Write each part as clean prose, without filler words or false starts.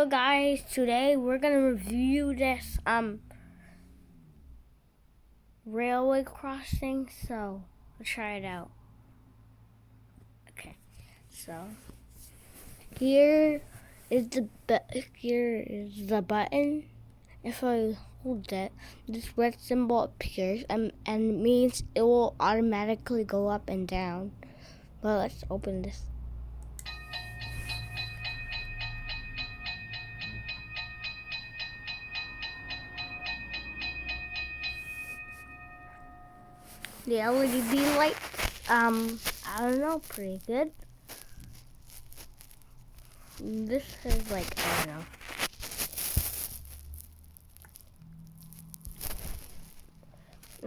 Hello guys, today we're gonna review this railway crossing, so let's try it out. Okay, so here is the button. If I hold it, this red symbol appears and it means it will automatically go up and down. But let's open this. The LED lights, I don't know, pretty good. This is like, I don't know.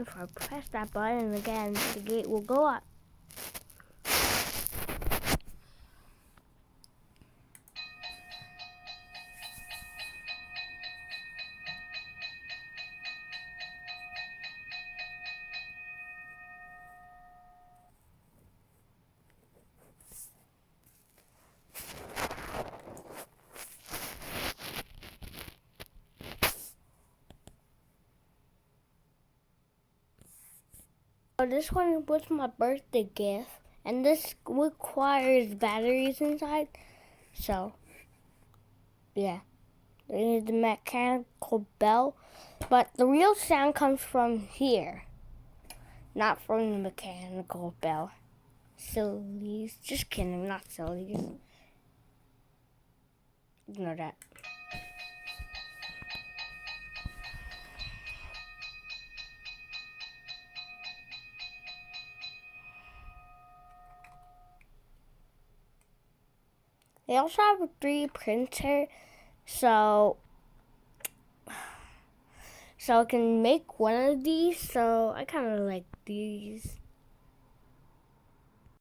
If I press that button again, the gate will go up. So this one was my birthday gift, and this requires batteries inside. So, yeah, there's the mechanical bell, but the real sound comes from here, not from the mechanical bell. Sillies, just kidding, not sillies. Ignore that. They also have a 3D printer, so I can make one of these. So I kind of like these.